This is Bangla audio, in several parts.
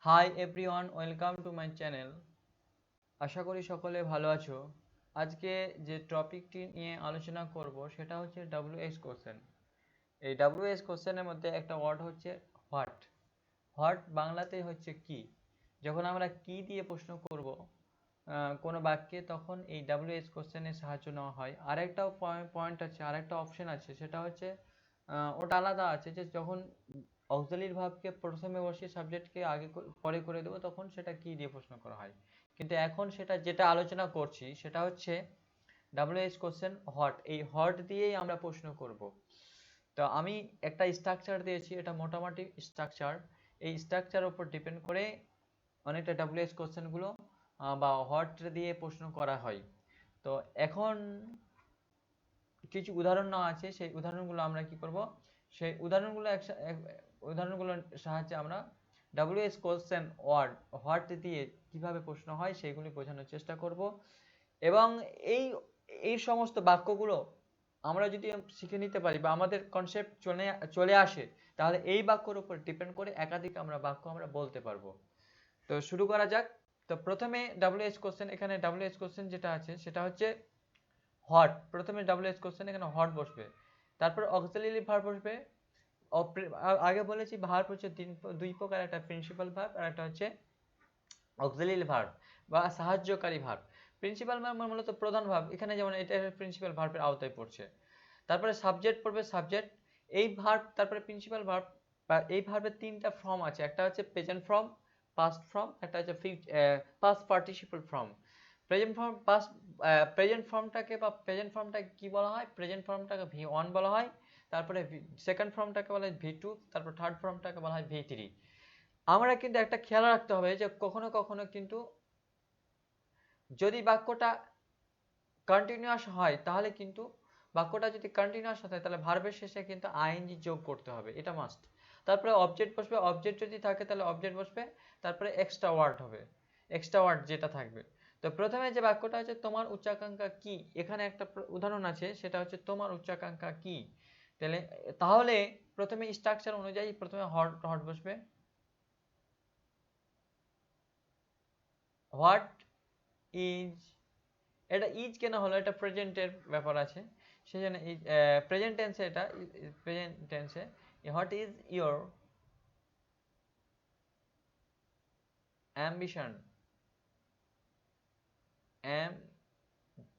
High everyone, welcome to my channel. আশা করি সকলে ভালো আছো। আজকে যে টপিকটি নিয়ে আলোচনা করব সেটা হচ্ছে ডাব্লিউএইচ কোশ্চেন। এই ডাব্লিউএইচ কোশ্চেনের মধ্যে একটা ওয়ার্ড হচ্ছে হোয়াট। হোয়াট বাংলাতে হচ্ছে কি। যখন আমরা কি দিয়ে প্রশ্ন করব কোনো বাক্যে, তখন এই ডাব্লিউএইচ কোশ্চেনের সাহায্য নেওয়া হয়। আরেকটাও পয়েন্ট আছে, আরেকটা অপশন আছে, সেটা হচ্ছে ওটা আলাদা আছে, যে যখন অক্সিলারি ভার্বকে প্রথমে বসিয়ে সাবজেক্টকে আগে পরে করে দেবো, তখন সেটা কি দিয়ে প্রশ্ন করা হয়। কিন্তু এখন সেটা যেটা আলোচনা করছি সেটা হচ্ছে ডাব্লিউএইচ কোশ্চেন হোয়াট। এই হোয়াট দিয়েই আমরা প্রশ্ন করব। তো আমি একটা স্ট্রাকচার দিয়েছি, এটা মোটামুটি স্ট্রাকচার। এই স্ট্রাকচার উপর ডিপেন্ড করে অনেকটা ডাব্লিউএইচ কোশ্চেনগুলো বা হোয়াট দিয়ে প্রশ্ন করা হয়। তো এখন কিছু উদাহরণ নেওয়া আছে, সেই উদাহরণগুলো আমরা কি করব, সেই উদাহরণগুলোর সাহায্যে আমরা ডাব্লিউএইচ কোশ্চেন ওয়ার্ড হোয়াট দিয়ে কিভাবে প্রশ্ন হয় সেগুলি বোঝানোর চেষ্টা করব। এবং এই এই সমস্ত বাক্যগুলো আমরা যদি শিখে নিতে পারি বা আমাদের কনসেপ্ট চলে আসে, তাহলে এই বাক্যর উপর ডিপেন্ড করে একাধিক বাক্য আমরা বলতে পারবো। তো শুরু করা যাক। তো প্রথমে ডাব্লিউএইচ কোশ্চেন, এখানে ডাব্লিউএইচ কোশ্চেন যেটা আছে সেটা হচ্ছে হট। প্রথমে ডাব্লিউএইচ কোশ্চেন এখানে হট বসবে, তারপর অক্সিলারি ভার্ব বসবে। আগে বলেছি ভার্ব হচ্ছে দুই প্রকার, একটা প্রিন্সিপাল ভার্ব আর একটা হচ্ছে অক্সিলারি ভার্ব বা সাহায্যকারী ভার্ব। প্রিন্সিপাল ভার্ব মূলত প্রধান ভার্ব, এখানে যেমন এটা প্রিন্সিপাল ভার্বের আওতায় পড়ছে। তারপরে সাবজেক্ট পড়বে, সাবজেক্ট এই ভার্ব, তারপরে প্রিন্সিপাল ভার্ব। বা এই ভার্বের তিনটা ফর্ম আছে, একটা হচ্ছে প্রেজেন্ট ফর্ম, পাস্ট ফর্ম, একটা হচ্ছে past participle form. Present form present ফর্মটাকে বা প্রেজেন্ট ফর্মটাকে কি বলা হয়, প্রেজেন্ট ফর্মটাকে V1 বলা হয়। তারপরে সেকেন্ড ফর্মটাকে বলা হয় V2, তারপর থার্ড ফর্মটাকে বলা হয় V3। আমরা কিন্তু একটা খেয়াল রাখতে হবে যে কখনো কখনো কিন্তু যদি বাক্যটা কন্টিনিউয়াস হয়, তাহলে কিন্তু বাক্যটা যদি কন্টিনিউয়াস হয় তাহলে ভার্বের শেষে কিন্তু আইএনজি যোগ করতে হবে, এটা মাস্ট। তারপরে অবজেক্ট বসবে, অবজেক্ট যদি থাকে তাহলে অবজেক্ট বসবে, তারপরে এক্সট্রা ওয়ার্ড হবে, এক্সট্রা ওয়ার্ড যেটা থাকবে। তো প্রথমে যে বাক্যটা হচ্ছে তোমার উচ্চাকাঙ্ক্ষা কি, এখানে একটা উদাহরণ আছে, সেটা হচ্ছে তোমার উচ্চাকাঙ্ক্ষা কি। তাহলে প্রথমে স্ট্রাকচার অনুযায়ী প্রথমে হট হট বসবে। হোয়াট ইজ, এটা ইজ কেন হলো, এটা প্রেজেন্টের ব্যাপার আছে, সেই জন্য ইজ প্রেজেন্ট টেন্সে, এটা প্রেজেন্ট টেন্সে what is your ambition, ambition,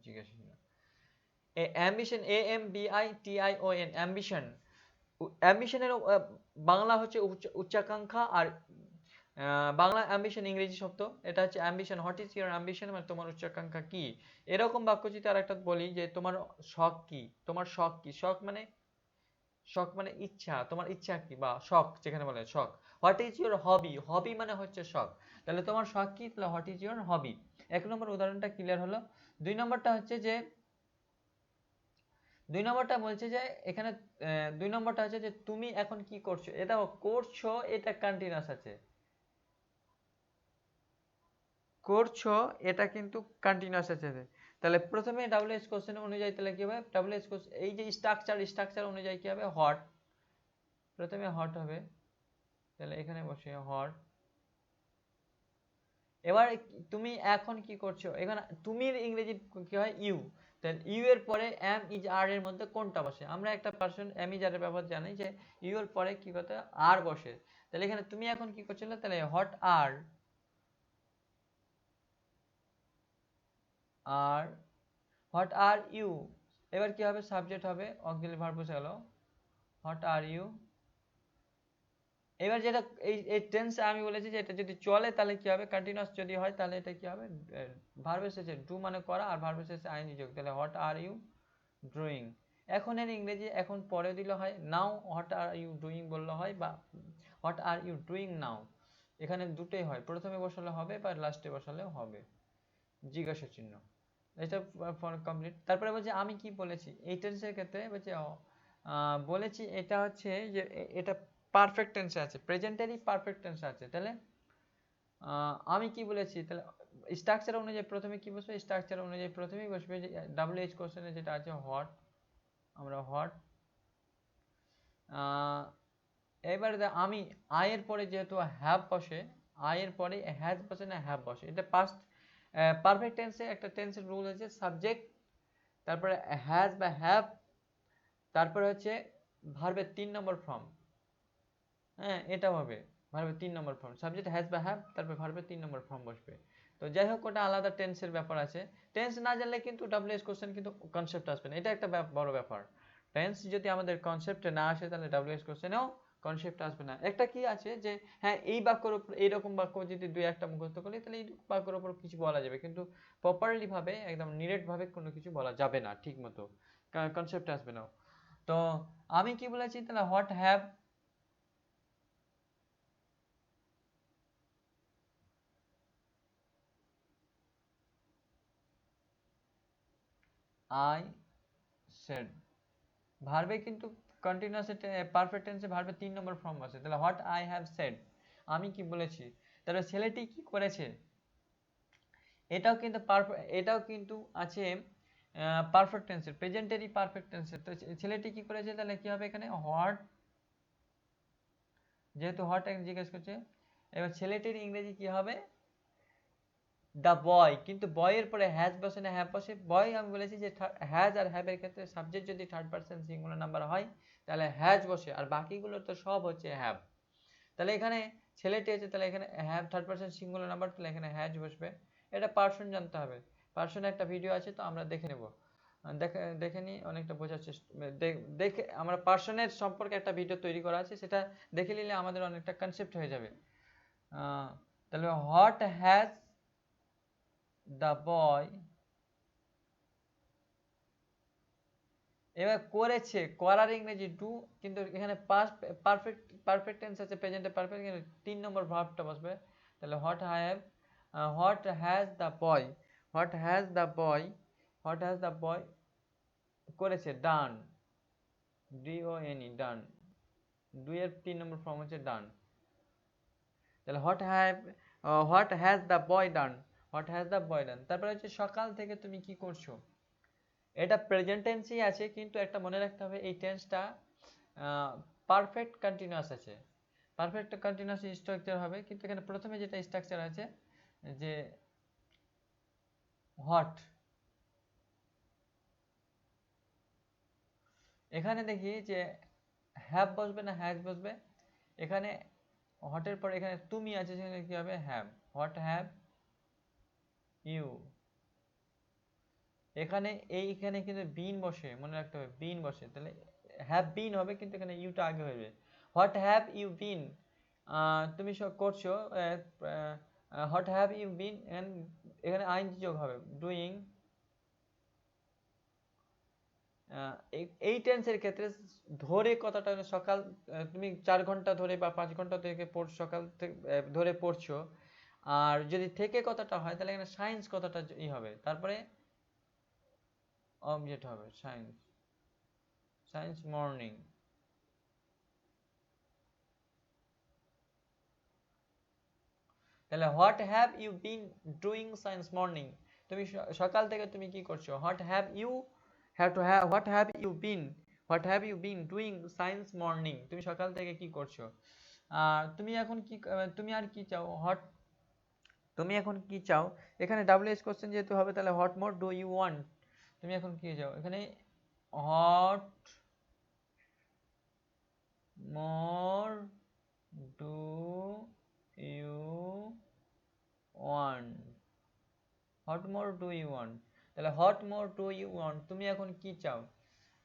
জিজ্ঞাসা ছিল অ্যাম্বিশন, AMBITION, অ্যাম্বিশন। অ্যাম্বিশনের বাংলা হচ্ছে উচ্চাকাঙ্ক্ষা, আর বাংলা অ্যাম্বিশন ইংরেজি শব্দ, এটা হচ্ছে ambition. What is your ambition মানে তোমার উচ্চাকাঙ্ক্ষা কি। এরকম বাক্য যদি আরেকটা বলি যে তোমার শখ কি, তোমার শখ কি, শখ মানে ইচ্ছা, তোমার ইচ্ছা কি বা শখ, যেখানে বলে শখ। হোয়াট ইজ ইউর হবি, হবি মানে হচ্ছে শখ। তাহলে তোমার শখ কি, তাহলে হোয়াট ইজ ইউর হবি। এক নম্বর উদাহরণটা ক্লিয়ার হলো। দুই নম্বরটা হচ্ছে যে, দুই নম্বরটা বলছে যে এখানে দুই নম্বরটা হচ্ছে যে তুমি এখন কি করছো, এটা করছো, এটা কন্টিনিউয়াস আছে, করছো এটা কিন্তু কন্টিনিউয়াস আছে। তাহলে প্রথমে ডাব্লিউএইচ কোশ্চেন অনুযায়ী তাহলে কি হবে, ডাব্লিউএইচ কোশ্চেন এই যে স্ট্রাকচার অনুযায়ী কি হবে, হট, প্রথমে হট হবে, তাহলে এখানে বসে হট। এবার তুমি এখন কি করছো, এখানে তুমির ইংরেজি কি হয়, ইউ। তাহলে ইউ এর পরে এম ইজ আর এর মধ্যে কোনটা বসে, আমরা একটা পার্সন এম ইজ আর এর ব্যাপার জানি যে ইউ এর পরে কি করতে আর বসে। তাহলে এখানে তুমি এখন কি করছিলে, তাহলে হট আর, আর হোয়াট আর ইউ। এবার কি হবে, সাবজেক্ট হবে, অক্সিলারি ভার্ব বসে গেল, হোয়াট আর ইউ। এবার যেটা এই টেন্স আমি বলেছি যে এটা যদি চলে তাহলে কি হবে, কন্টিনিউয়াস যদি হয় তাহলে এটা কি হবে, ভার্বের শেষে ডু মানে করা, আর ভার্বের শেষে আইএনজি যোগ, তাহলে হোয়াট আর ইউ ডুইং। এখন এর ইংরেজি এখন পরে দিলে হয় now, what are you doing বললে হয়, বা what are you doing now. এখানে দুটোই হয়, প্রথমে বসালে হবে বা লাস্টে বসালেও হবে, জিজ্ঞাসা চিহ্ন। এটা কমপ্লিট। তারপরে বলছে আমি কি বলেছি, এই টেন্সের ক্ষেত্রে বলছে বলেছি এটা হচ্ছে যে এটা পারফেক্ট টেন্সে আছে, প্রেজেন্টেরই পারফেক্ট টেন্সে আছে। তাহলে আমি কি বলেছি, তাহলে স্ট্রাকচার অনুযায়ী প্রথমে কি বসবে, স্ট্রাকচার অনুযায়ী প্রথমেই বসবে যে ডাব্লিউএইচ কোশ্চেনে যেটা আছে হোয়াট, আমরা হোয়াট এবারে আমি আয়ের পরে যেহেতু হ্যাভ বসে, আয়ের পরে হ্যাজ বসে না হ্যাভ বসে, এটা পাস্ট পারফেক্ট টেন্সে একটা টেন্সের রুল আছে, সাবজেক্ট, তারপরে হ্যাজ বা হ্যাভ, তারপরে হচ্ছে ভার্বের 3 নম্বর ফর্ম। হ্যাঁ, এটাও হবে ভার্বের 3 নম্বর ফর্ম, সাবজেক্ট হ্যাজ বা হ্যাভ, তারপরে ভার্বের 3 নম্বর ফর্ম বসবে। তো যাই হোক, ওটা আলাদা টেন্সের ব্যাপার আছে। টেন্স না জানলে কিন্তু ডাব্লিউএস কোশ্চেন কিন্তু কনসেপ্ট আসবে না, এটা একটা বড় ব্যাপার। টেন্স যদি আমাদের কনসেপ্টে না আসে তাহলে ডাব্লিউএস কোশ্চেনেও কনসেপ্ট আসবে না। একটা কি আছে যে হ্যাঁ, এই বাক্যর উপর এইরকম বাক্য যদি দুই একটা মুখস্থ করি তাহলে এই বাক্যর উপর কিছু বলা যাবে, কিন্তু প্রপারলি ভাবে একদম নিরেট ভাবে কোনো কিছু বলা যাবে না, ঠিক মতো কনসেপ্ট আসবে না। তো আমি কি বলেছি তাহলে, হোয়াট হ্যাভ আই সেড, ভার্বে কিন্তু কন্টিনিউয়াস পারফেক্ট টেন্সে ভার্বে 3 নম্বর ফর্ম আছে, তাহলে হোয়াট আই হ্যাভ সেড, আমি কি বলেছি। তাহলে ছেলেটি কি করেছে, এটাও কিন্তু এটাও কিন্তু আছে পারফেক্ট টেন্সের, প্রেজেন্টেরই পারফেক্ট টেন্সের। তো ছেলেটি কি করেছে, তাহলে কি হবে এখানে হোয়াট, যেহেতু হোয়াট জিজ্ঞেস করছে, এবার ছেলেটির ইংরেজি কি হবে, দ্য বয়, কিন্তু বয়ের পরে হ্যাজ বসে না হ্যাভ বসে। বয় আমি বলেছি যে হ্যাজ আর হ্যাভের ক্ষেত্রে সাবজেক্ট যদি থার্ড পারসন সিঙ্গুলার নাম্বার হয় তাহলে হ্যাজ বসে, আর বাকিগুলো তো সব হচ্ছে হ্যাভ। তাহলে এখানে ছেলেটি আছে, তাহলে এখানে have third person singular number, তাহলে এখানে হ্যাজ বসবে। এটা পার্সন জানতে হবে, পার্সনের একটা ভিডিও আছে, তো আমরা দেখে নেব, দেখে নিই, অনেকটা বোঝার চেষ্টা দেখে আমরা পার্সনের সম্পর্কে একটা ভিডিও তৈরি করা আছে, সেটা দেখে নিলে আমাদের অনেকটা কনসেপ্ট হয়ে যাবে। তাহলে হোয়াট হ্যাজ দ্য বয়, এবার করেছে, করার ইংরেজি ডু, কিন্তু এখানে পারফেক্ট টেন্স আছে, প্রেজেন্টে পারফেক্ট, 3 নম্বর ভার্বটা বসবে। তাহলে what has the boy, what has the বয় করেছে, ডান, ডিওএনই, ডান, দুইয়ের 3 নম্বর ফর্ম হচ্ছে ডান। তাহলে what has the boy done, what has the boy done. তারপরে হচ্ছে সকাল থেকে তুমি কি করছো, এটা প্রেজেন্ট টেন্সই আছে, কিন্তু একটা মনে রাখতে হবে এই টেন্সটা পারফেক্ট কন্টিনিউয়াস আছে, পারফেক্ট কন্টিনিউয়াস স্ট্রাকচার হবে, কিন্তু এখানে প্রথমে যেটা স্ট্রাকচার আছে যে হোয়াট, এখানে দেখি যে হ্যাভ বসবে না হ্যাজ বসবে, এখানে হোয়াটের পর এখানে তুমি আছে, সেখানে কি হবে হ্যাভ, হোয়াট হ্যাভ ইউ, এখানে এইখানে কিন্তু বিন বসে, মনে রাখতে হবে বিন বসে, তাহলে হ্যাভ বিন হবে, কিন্তু এখানে ইউটা আগে হয়ে যাবে। হোয়াট হ্যাভ ইউ বিন, তুমি সব করছো, হোয়াট হ্যাভ ইউ বিন, এখানে আইনজি যোগ হবে, ডুইং। এই টেন্সের ক্ষেত্রে ধরে কথাটা সকাল, তুমি 4 ঘন্টা ধরে বা 5 ঘন্টা থেকে সকাল থেকে ধরে পড়ছো, আর যদি থেকে কথাটা হয় তাহলে এখানে সায়েন্স কথাটা ই হবে, তারপরে অবজেক্ট হবে সায়েন্স মর্নিং। তাহলে what have you been doing since morning, তুমি সকাল থেকে তুমি কি করছো, what have you been doing since morning, তুমি সকাল থেকে কি করছো। তুমি এখন কি, তুমি আর কি চাও, তুমি এখন কি চাও, এখানে ডাব্লিউএস কোশ্চেন যেহেতু হবে, তাহলে what more do you want, তুমি এখন কি চাও, এখানে what more do you want, what more do you want, তাহলে what more do you want, তুমি এখন কি চাও।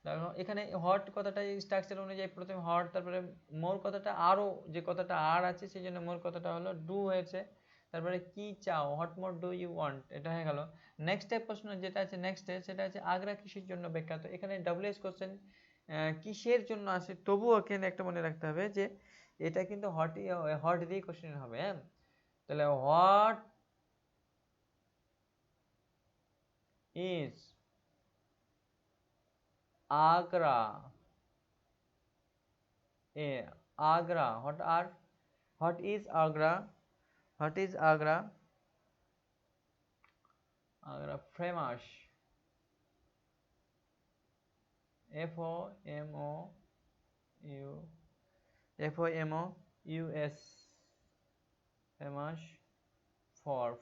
দেখো এখানে হোয়াট কথাটা স্ট্রাকচার অনুযায়ী প্রথমে হোয়াট, তারপরে মোর কথাটা আরও, যে কথাটা আর আছে সেই জন্য মোর কথাটা হলো ডু হয়েছে, তারপরে কি চাও, what more do you want, এটা হয়ে গেল। নেক্সট প্রশ্ন যেটা আছে নেক্সটে, সেটা আছে আগ্রা কিসের জন্য বিখ্যাত, এখানে ডাব্লিউএস কোশ্চেন কিসের জন্য আসে, তবুও এখানে একটা মনে রাখতে হবে যে এটা কিন্তু হট দিয়ে কোশ্চেন হবে। হ্যাঁ, তাহলে what is Agra, Agra, what is Agra, Agra famous, FOMOUS U FOMO US famous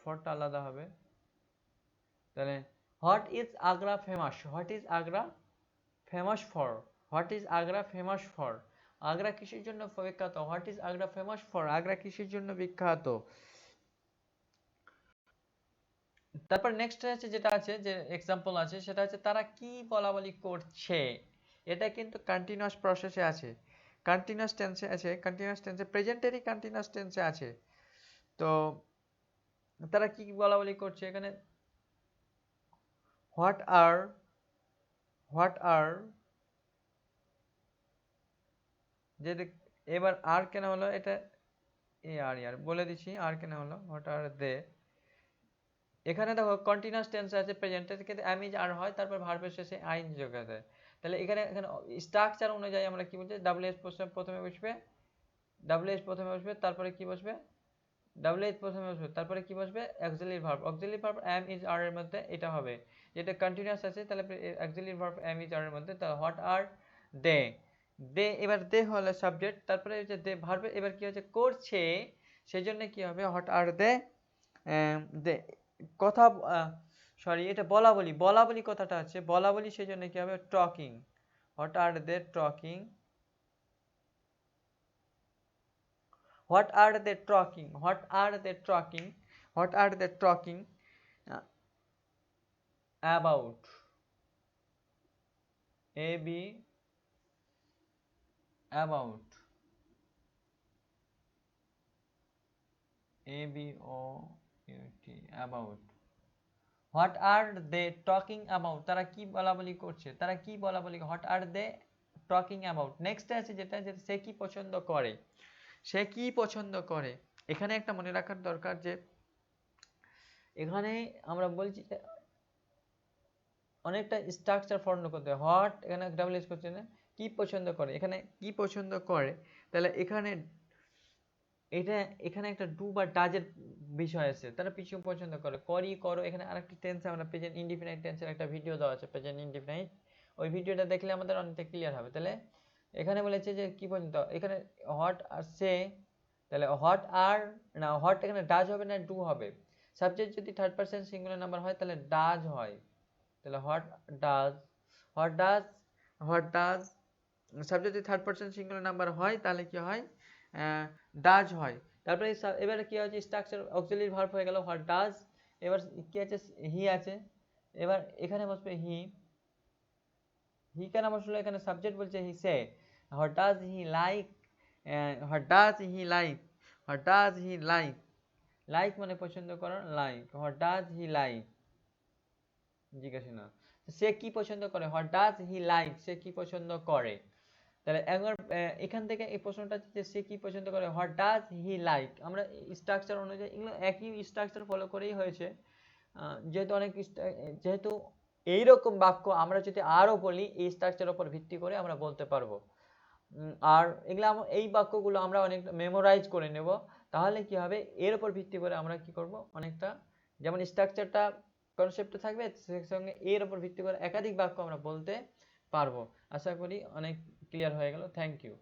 ফরটা আলাদা হবে। তাহলে what is Agra famous, what is Agra famous for, what is Agra famous for, Agra কিসের জন্য বিখ্যাত, what is Agra famous for, Agra কিসের জন্য বিখ্যাত। তারপর নেক্সট আছে যেটা আছে যে এক্সাম্পল আছে সেটা হচ্ছে তারা কি বলা বলি করছে, এটা কিন্তু কন্টিনিউয়াস প্রসেসে আছে, কন্টিনিউয়াস টেন্সে আছে, কন্টিনিউয়াস টেন্সে প্রেজেন্টেরই কন্টিনিউয়াস টেন্সে আছে। তো তারা কি বলা বলি করছে এখানে হোয়াট আর যে এবার আর কেন হলো, এটা এ আর ইয়ার বলে দিচ্ছি আর কেন হলো, হোয়াট আর দে, এখানে দেখো কন্টিনিউয়াস টেন্স আছে প্রেজেন্টের ক্ষেত্রে এম ইজ আর হয়, তারপর ভার্বের শেষে আইন যোগ আছে। তাহলে এখানে স্ট্রাকচার অনুযায়ী আমরা কি বলছি, ডাব্লিউ এস প্রথমে বসবে, ডাব্লিউ এস প্রথমে বসবে, তারপরে কি বসবে, ডাব্লিউ এস প্রথমে বসবে, তারপরে কি বসবে, auxiliary verb, auxiliary verb am is are এর মধ্যে এটা হবে, যেটা কন্টিনিউয়াস আছে তাহলে auxiliary verb am is are এর মধ্যে, তাহলে হোয়াট আর দে, দে এবার দে হলো সাবজেক্ট, তারপরে যে দে ভার্বে এবার কি হচ্ছে করছে, সেই জন্য কি হবে হোয়াট আর দে, দে কথা সরি এটা বলা বলি, বলা বলি কথাটা আছে বলা বলি, সেই জন্য কি হবে talking, what are they talking, what are they talking, what are they talking, what are they talking about, a b about, a b o u t about, what are they talking about, তারা কি বলা বলি করছে, তারা কি বলা বলি, what are they talking about। Next আছে যেটা যে সে কি পছন্দ করে, সে কি পছন্দ করে, এখানে একটা মনে রাখার দরকার যে এখানে আমরা বলছি অনেকটা স্ট্রাকচার ফলো করতে হয়, হোয়াট এখানে ডাবল এস করছে না, কি পছন্দ করে, এখানে কি পছন্দ করে, তাহলে এখানে এটা এখানে একটা ডু বা ডাজের বিষয় আছে, তারা কিছু পছন্দ করে, করি করো, এখানে আরেকটা টেন্স আমরা প্রেজেন্ট ইনডিফিনাইট টেন্সের একটা ভিডিও দেওয়া আছে প্রেজেন্ট ইনডিফিনাইট, ওই ভিডিওটা দেখলে আমাদের অনেকটা ক্লিয়ার হবে। তাহলে এখানে বলেছে যে কি পছন্দ, এখানে হোয়াট আর সে, তাহলে হোয়াট আর না হোয়াট এখানে ডাজ হবে না ডু হবে, সাবজেক্ট যদি থার্ড পারসন সিঙ্গুলার নাম্বার হয় তাহলে ডাজ হয়, তাহলে does what does what does subject যদি থার্ড পারসন সিঙ্গুলার নাম্বার হয় তাহলে কি হয় ডাজ হয়। তারপরে এবারে কি হচ্ছে স্ট্রাকচার অক্সিলারি ভার্ব হয়ে গেল হোয়াট ডাজ, এবার কি আছে হি আছে, এবার এখানে বসবে হি, হি কেন বসলো, এখানে সাবজেক্ট বলছে হি সে, what does he like, what does he like, what does he like, like মানে পছন্দ করার, like what does he like, জিজ্ঞাসা না, সে কি পছন্দ করে, হোয়াট ডাজ হি লাইক, সে কি পছন্দ করে। তাহলে একবার এখান থেকে এই প্রশ্নটা যে সে কি পছন্দ করে, হোয়াট ডাজ হি লাইক, আমরা স্ট্রাকচার অনুযায়ী এগুলো একই স্ট্রাকচার ফলো করেই হয়েছে, যেহেতু যেহেতু এইরকম বাক্য আমরা যদি আরো বলি এই স্ট্রাকচারের উপর ভিত্তি করে আমরা বলতে পারবো, আর এগুলো এই বাক্যগুলো আমরা অনেক মেমোরাইজ করে নেব, তাহলে কি হবে এর উপর ভিত্তি করে আমরা কি করব অনেকটা, যেমন স্ট্রাকচারটা কনসেপ্টে থাকবে সেই সঙ্গে এর উপর ভিত্তি করে একাধিক বাক্য আমরা বলতে পারবো। আশা করি অনেক ক্লিয়ার হয়ে গেল, থ্যাংক ইউ।